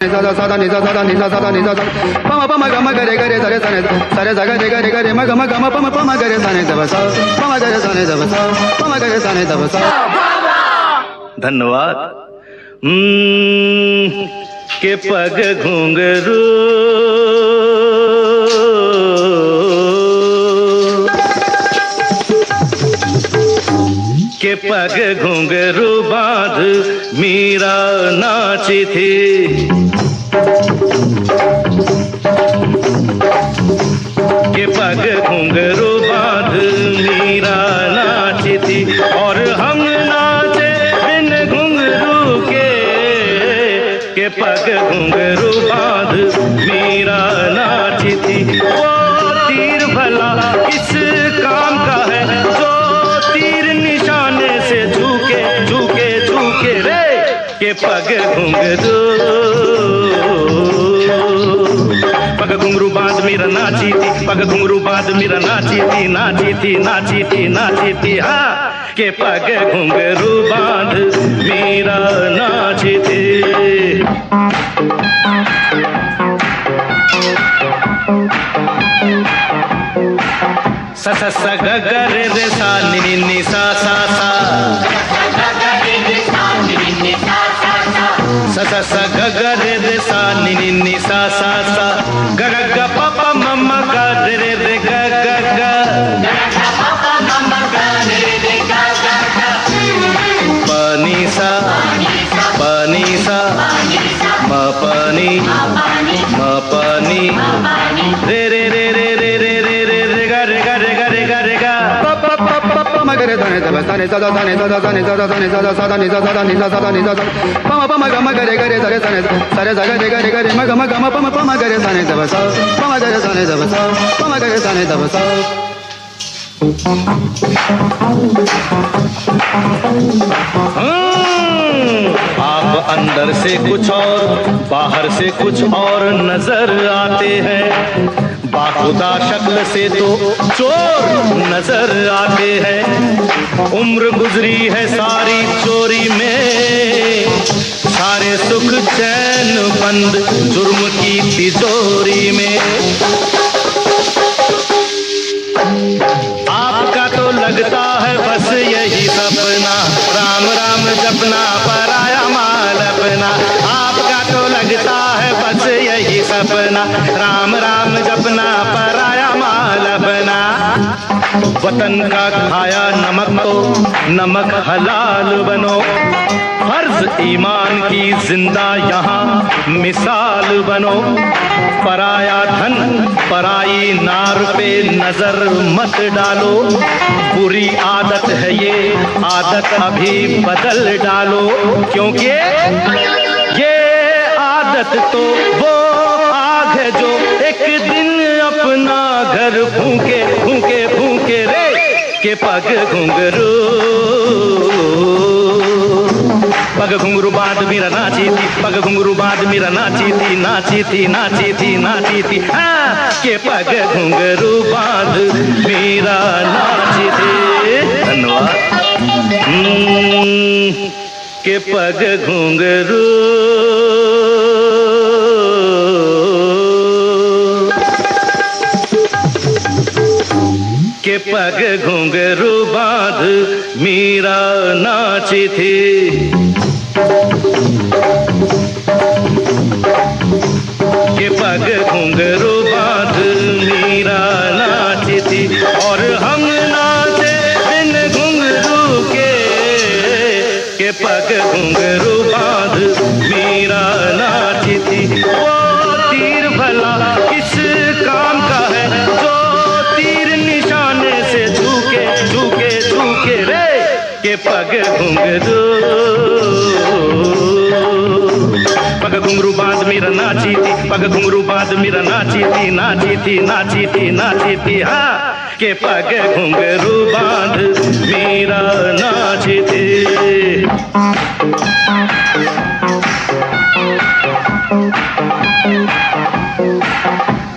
Sada sada ni sada sada ni sada ni sada pama pama gama gare gare sare sare sare saga gare gare gare ma gama gama pama pama gare sane daba sa pama gare sane daba sa pama gare sane daba sa धन्यवाद। के पग घुंघरू के पग घुंघरू बांध मीरा नाची थी। के पग घुंघरू बांध मीरा नाची थी और हम नाचे बिन घुंघरू के पग घुंघरू बांध मीरा नाची थी। वो तीर भला किस काम का है जो तीर निशाने से झुके झुके झुके रे। के पग घुंघरू पग घुंघरू बांध मीरा नाची थी। पग घुंघरू बांध मीरा नाची थी नाची थी नाची थी नाची थी। हाँ के पग घुंघरू बांध मीरा नाची थी। सा सा सा ग ग रे रे सा नि नि नि सा सा सा सा सा सा ग ग रे रे सा नि नि नि सा सा सा ग ग ग प प म म ग रे रे रे ग ग ग प नि सा म प नि रे रे रे रे रे रे रे रे रे ग रे ग रे ग रे ग रे ग pama gare sane daba sane sada sane sada sane sada sane sada sada ni sada ni sada ni sada pama pama gama gare gare sare sane sare saga gare gare gare ma gama gama pama pama gare sane daba sa pama gare sane daba sa pama gare sane daba sa आप अंदर से कुछ और बाहर से कुछ और नजर आते हैं। बाखुदा शक्ल से तो चोर नजर आते हैं। उम्र गुजरी है सारी चोरी में सारे सुख चैन बंद जुर्म की तिजोरी में। आपका तो लगता है बस यही सपना राम राम जपना पराया माल अपना। आपका तो लगता है बस यही सपना राम राम जपना पराया माल अपना। वतन का खाया नमक तो नमक हलाल बनो। फर्ज ईमान की जिंदा यहाँ मिसाल बनो। पराया धन पराई नार पे नजर मत डालो। बुरी आदत है ये आदत अभी बदल डालो क्योंकि ये आदत तो वो आग है जो एक दिन अपना घर फूके फूके फूके रे। के पग घुंघरू पग घुंघरू बांध मीरा नाची थी। पग घुंघरू बांध मीरा नाची थी नाची थी नाची थी नाची थी। हाँ के पग घुंघरू बांध मीरा नाची थी। धन्यवाद। के पग घुंघरू के पग घुंघरू बांध मीरा नाची थी। के पग घुंघरू बांध मीरा नाची थी और हम नाचे बिन घुंघरू के पग घुंघरू बांध मीरा नाची थी। वो तीर भला किस काम का है जो तीर निशाने से झुके झुके झुके रे। के पग घुंघरू पग घुंघरू बांध मीरा नाची थी। पग घुंघरू बांध मीरा नाची थी नाची थी नाची थी नाची थी। हाँ के पग घुंघरू बांध मीरा नाची थी।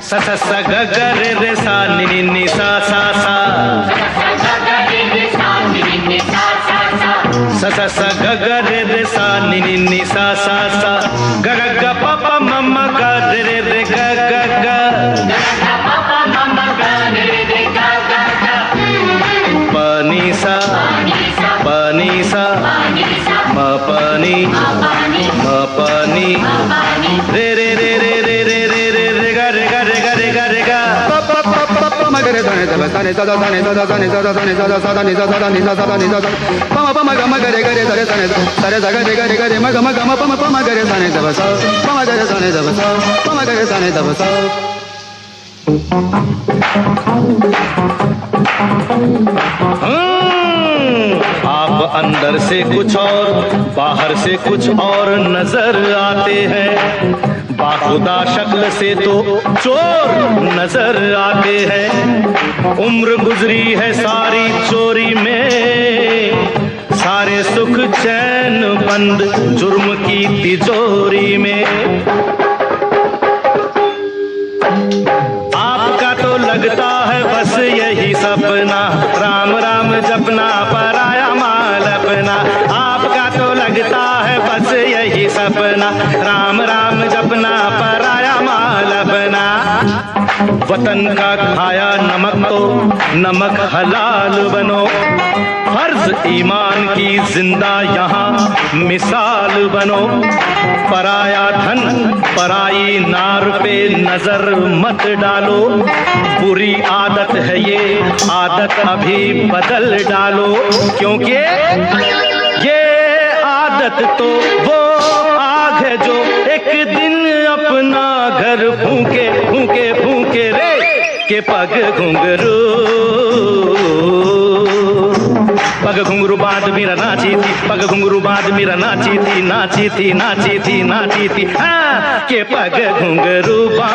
सा सा सा ग ग रे रे सा नि नि नि सा सा सा सा सा सा ग ग रे रे सा नि नि नि सा सा सा ग ग ग प प sane sa da sane sa da sane sa da sane sa da sa da ni sa da ni sa da ni sa da pa ma ga ma ga re sare sane sa re sa ga re ma ga ma pa ma ga re sane da sa pa ma ga re sane da sa pa ma ga re sane da sa आप अंदर से कुछ और बाहर से कुछ और नजर आते हैं, बाखुदा शक्ल से तो चोर नजर आते हैं। उम्र गुजरी है सारी चोरी में, सारे सुख चैन बंद जुर्म की तिजोरी में। आपका तो लगता है बस यही सपना, राम राम जपना पराया माल अपना। आपका तो लगता है बस यही सपना, राम राम जपना पराया माल अपना। वतन का खाया नमक तो नमक हलाल बनो, फर्ज ईमान की जिंदा यहाँ मिसाल बनो। पराया धन पराई नार पे नजर मत डालो, बुरी आदत है ये आदत अभी बदल डालो। क्योंकि ये आदत तो वो आग है जो एक दिन अपना घर फूके फूके फूके रे के पग घुंघरू। पग घुंघरू बांध मेरा नाची थी, पग घुंघरू बांध मेरा नाची थी, नाची थी नाची थी नाची थी। हाँ के पग घुंघरू बांध